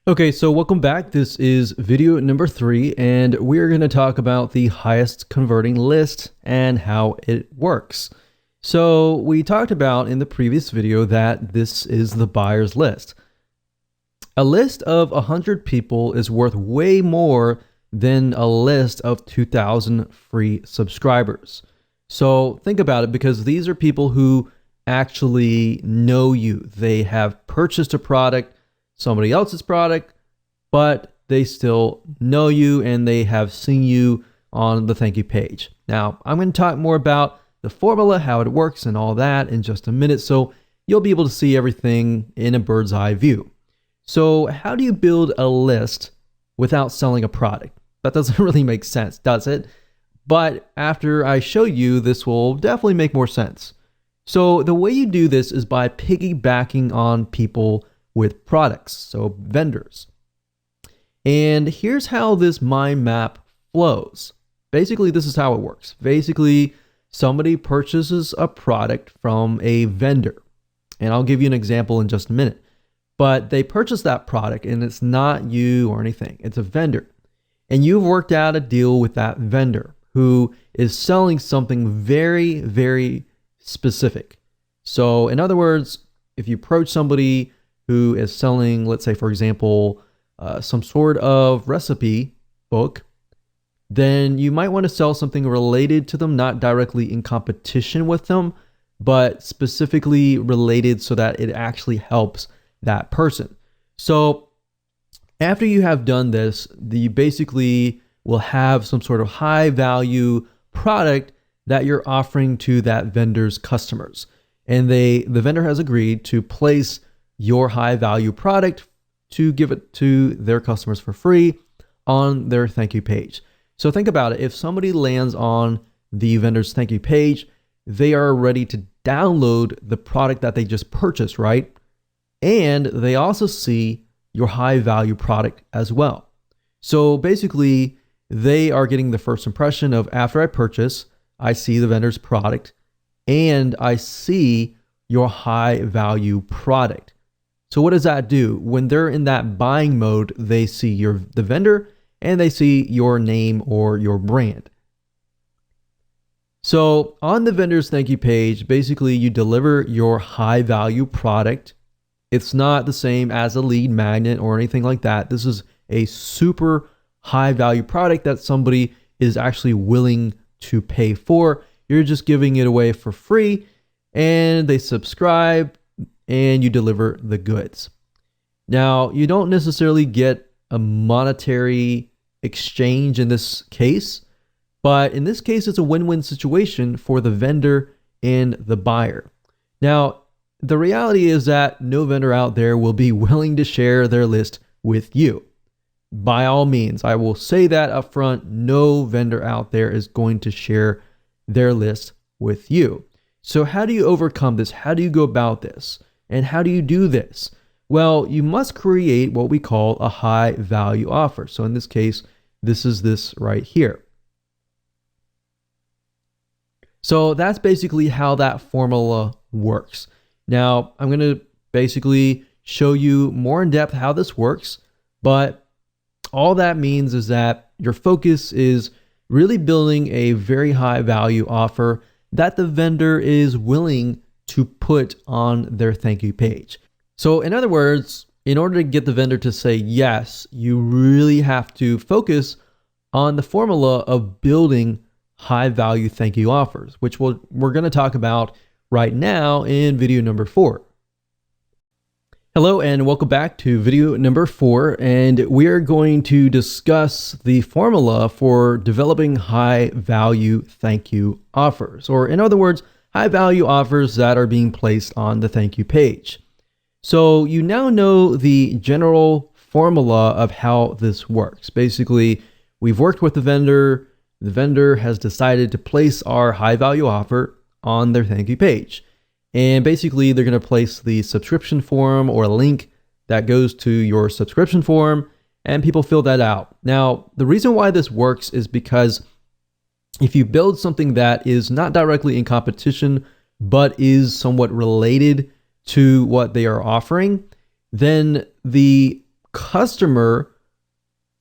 Okay, so welcome back. This is video number 3, and we're going to talk about the highest converting list and how it works. So we talked about in the previous video that this is the buyer's list. A list of 100 people is worth way more than a list of 2,000 free subscribers. So think about it, because these are people who actually know you. They have purchased a product, somebody else's product, but they still know you and they have seen you on the thank you page. Now, I'm going to talk more about the formula, how it works and all that in just a minute, so you'll be able to see everything in a bird's eye view. So how do you build a list without selling a product? That doesn't really make sense, does it? But after I show you, this will definitely make more sense. So the way you do this is by piggybacking on people with products, so vendors. And here's how this mind map flows. Basically, this is how it works. Basically, somebody purchases a product from a vendor. And I'll give you an example in just a minute. But they purchase that product and it's not you or anything. It's a vendor. And you've worked out a deal with that vendor who is selling something very, very specific. So in other words, if you approach somebody who is selling, let's say, for example, some sort of recipe book, then you might want to sell something related to them, not directly in competition with them, but specifically related so that it actually helps that person. So after you have done this, you basically will have some sort of high value product that you're offering to that vendor's customers. And the vendor has agreed to place your high value product to give it to their customers for free on their thank you page. So think about it. If somebody lands on the vendor's thank you page, they are ready to download the product that they just purchased, right? And they also see your high value product as well. So basically, they are getting the first impression of, after I purchase, I see the vendor's product and I see your high value product. So what does that do? When they're in that buying mode, they see the vendor and they see your name or your brand. So on the vendor's thank you page, basically you deliver your high value product. It's not the same as a lead magnet or anything like that. This is a super high value product that somebody is actually willing to pay for. You're just giving it away for free and they subscribe and you deliver the goods. Now, you don't necessarily get a monetary exchange in this case, but in this case, it's a win-win situation for the vendor and the buyer. Now, the reality is that no vendor out there will be willing to share their list with you. By all means, I will say that up front, no vendor out there is going to share their list with you. So how do you overcome this? How do you go about this? And how do you do this? Well, you must create what we call a high value offer. So in this case, this is this right here. So that's basically how that formula works. Now, I'm going to basically show you more in depth how this works, but all that means is that your focus is really building a very high value offer that the vendor is willing to put on their thank you page. So in other words, in order to get the vendor to say yes, you really have to focus on the formula of building high value thank you offers, which we're going to talk about right now in video number 4. Hello and welcome back to video number 4, and we're going to discuss the formula for developing high value thank you offers, or in other words, high value offers that are being placed on the thank you page. So you now know the general formula of how this works. Basically, we've worked with the vendor has decided to place our high value offer on their thank you page. And basically, they're going to place the subscription form or a link that goes to your subscription form, and people fill that out. Now, the reason why this works is because if you build something that is not directly in competition, but is somewhat related to what they are offering, then the customer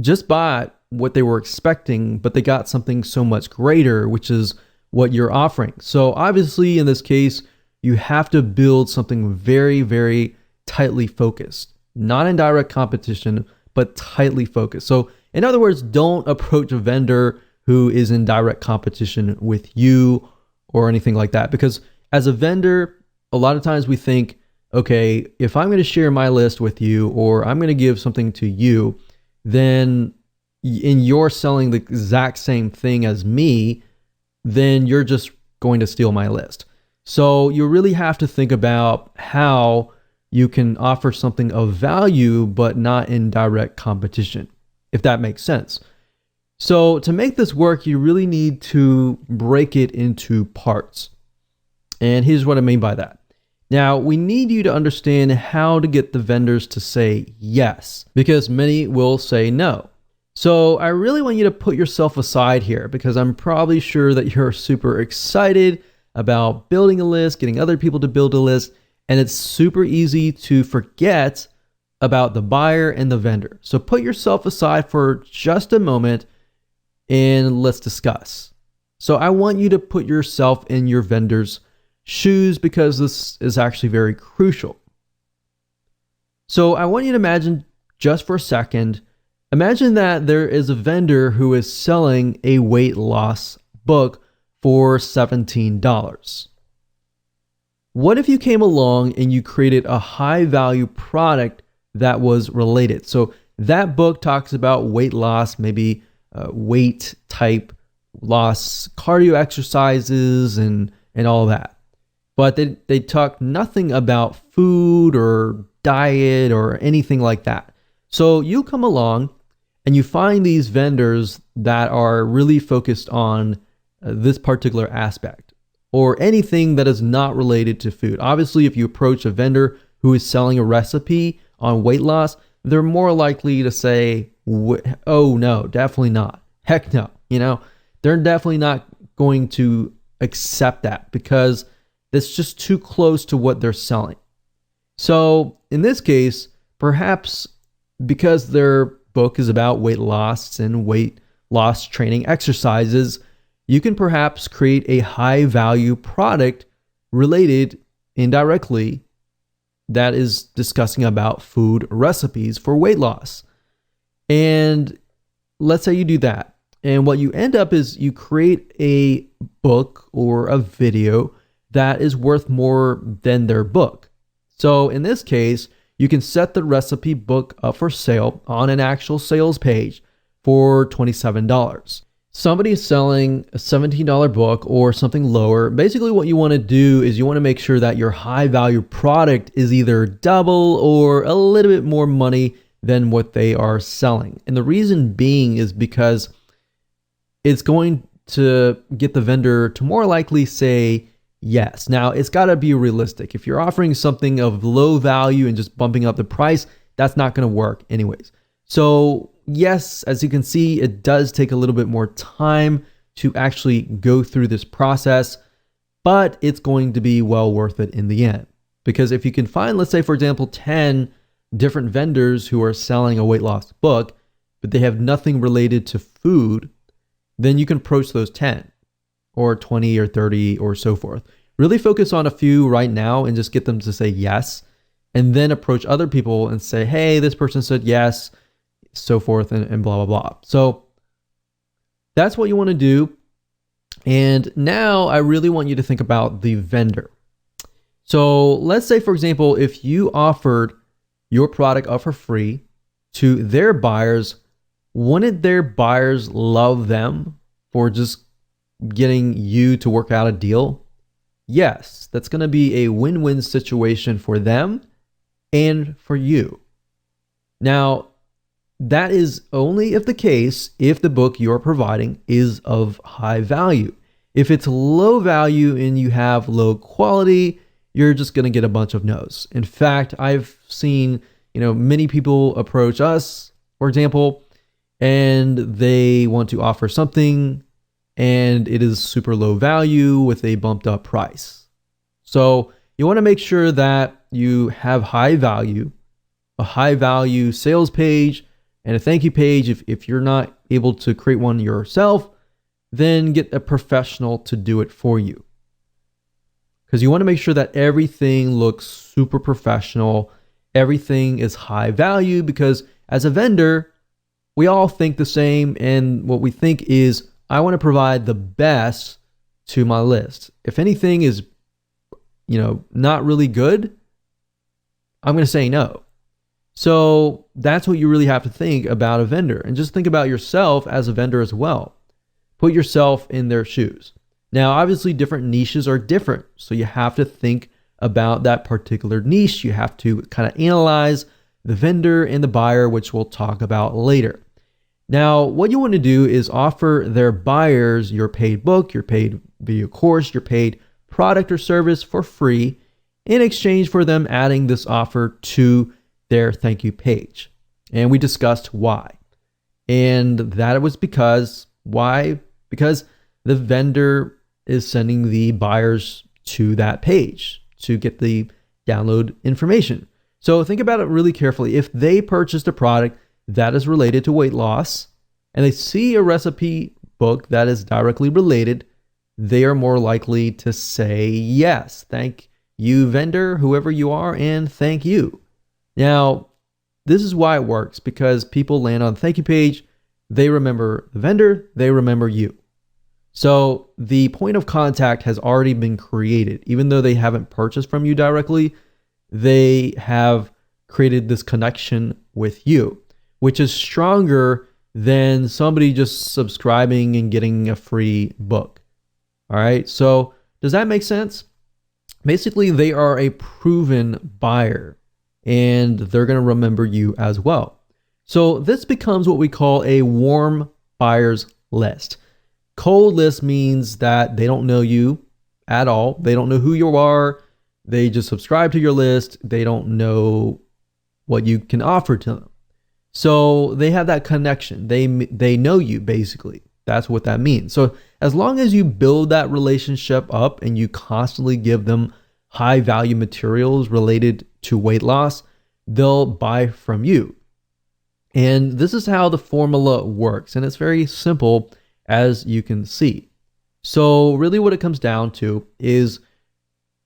just bought what they were expecting, but they got something so much greater, which is what you're offering. So obviously in this case, you have to build something very, very tightly focused, not in direct competition, but tightly focused. So in other words, don't approach a vendor who is in direct competition with you or anything like that. Because as a vendor, a lot of times we think, okay, if I'm going to share my list with you or I'm going to give something to you, then and you're selling the exact same thing as me, then you're just going to steal my list. So you really have to think about how you can offer something of value, but not in direct competition, if that makes sense. So to make this work, you really need to break it into parts. And here's what I mean by that. Now, we need you to understand how to get the vendors to say yes, because many will say no. So I really want you to put yourself aside here, because I'm probably sure that you're super excited about building a list, getting other people to build a list, and it's super easy to forget about the buyer and the vendor. So put yourself aside for just a moment and let's discuss. So I want you to put yourself in your vendor's shoes, because this is actually very crucial. So I want you to imagine just for a second, imagine that there is a vendor who is selling a weight loss book for $17. What if you came along and you created a high value product that was related? So that book talks about weight loss, maybe weight type loss, cardio exercises, and all that. But they talk nothing about food or diet or anything like that. So you come along and you find these vendors that are really focused on this particular aspect, or anything that is not related to food. Obviously, if you approach a vendor who is selling a recipe on weight loss, they're more likely to say, oh no, definitely not. Heck no. They're definitely not going to accept that, because that's just too close to what they're selling. So in this case, perhaps because their book is about weight loss and weight loss training exercises, you can perhaps create a high value product related indirectly that is discussing about food recipes for weight loss. And let's say you do that. And what you end up is you create a book or a video that is worth more than their book. So in this case, you can set the recipe book up for sale on an actual sales page for $27. Somebody is selling a $17 book or something lower. Basically what you want to do is you want to make sure that your high value product is either double or a little bit more money than what they are selling. And the reason being is because it's going to get the vendor to more likely say yes. Now, it's got to be realistic. If you're offering something of low value and just bumping up the price, that's not going to work anyways. So yes, as you can see, it does take a little bit more time to actually go through this process, but it's going to be well worth it in the end. Because if you can find, let's say, for example, 10 different vendors who are selling a weight loss book, but they have nothing related to food, then you can approach those 10 or 20 or 30 or so forth. Really focus on a few right now and just get them to say yes, and then approach other people and say, hey, this person said yes, so forth, and blah, blah, blah. So that's what you want to do. And now I really want you to think about the vendor. So let's say, for example, if you offered your product up for free to their buyers, wouldn't their buyers love them for just getting you to work out a deal? Yes, that's going to be a win-win situation for them and for you. Now, that is only if the case if the book you're providing is of high value. If it's low value and you have low quality, you're just going to get a bunch of no's. In fact, I've seen, many people approach us, for example, and they want to offer something and it is super low value with a bumped up price. So you want to make sure that you have high value a high value sales page and a thank you page. If you're not able to create one yourself, then get a professional to do it for you. Because you want to make sure that everything looks super professional. Everything is high value, because as a vendor, we all think the same. And what we think is, I want to provide the best to my list. If anything is, not really good, I'm going to say no. So that's what you really have to think about a vendor, and just think about yourself as a vendor as well. Put yourself in their shoes. Now, obviously different niches are different. So you have to think about that particular niche. You have to kind of analyze the vendor and the buyer, which we'll talk about later. Now, what you want to do is offer their buyers your paid book, your paid video course, your paid product or service for free in exchange for them adding this offer to their thank you page. And we discussed why. And that was because, why? Because the vendor is sending the buyers to that page to get the download information. So think about it really carefully. If they purchased a product that is related to weight loss and they see a recipe book that is directly related, they are more likely to say yes. Thank you, vendor, whoever you are, and thank you. Now, this is why it works, because people land on the thank you page, they remember the vendor, they remember you. So the point of contact has already been created. Even though they haven't purchased from you directly, they have created this connection with you, which is stronger than somebody just subscribing and getting a free book. All right, so does that make sense? Basically, they are a proven buyer and they're going to remember you as well. So this becomes what we call a warm buyers list. Cold list means that they don't know you at all. They don't know who you are. They just subscribe to your list. They don't know what you can offer to them. So they have that connection. They know you, basically. That's what that means. So as long as you build that relationship up and you constantly give them high value materials related to weight loss, they'll buy from you. And this is how the formula works. And it's very simple, as you can see. So really what it comes down to is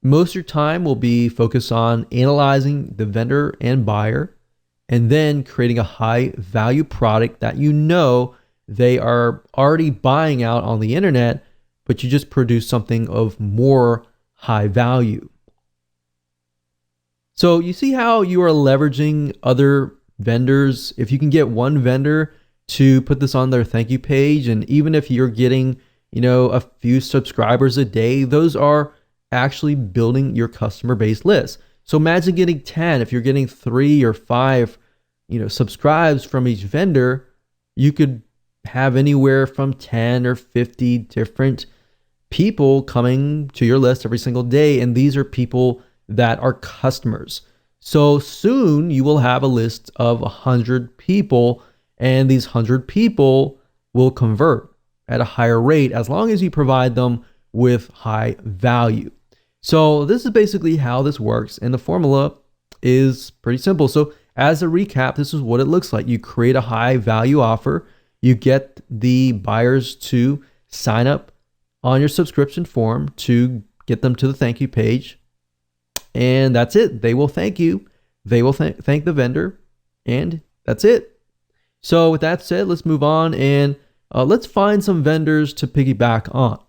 most of your time will be focused on analyzing the vendor and buyer, and then creating a high value product that they are already buying out on the internet, but you just produce something of more high value. So you see how you are leveraging other vendors. If you can get one vendor to put this on their thank you page, and even if you're getting, a few subscribers a day, those are actually building your customer base list. So imagine getting 10. If you're getting 3 or 5, subscribes from each vendor, you could have anywhere from 10 or 50 different people coming to your list every single day. And these are people that are customers. So soon you will have a list of 100 people, and these 100 people will convert at a higher rate as long as you provide them with high value. So this is basically how this works, and the formula is pretty simple. So as a recap, this is what it looks like. You create a high value offer. You get the buyers to sign up on your subscription form to get them to the thank you page. And that's it. They will thank you. They will thank the vendor. And that's it. So with that said, let's move on and let's find some vendors to piggyback on.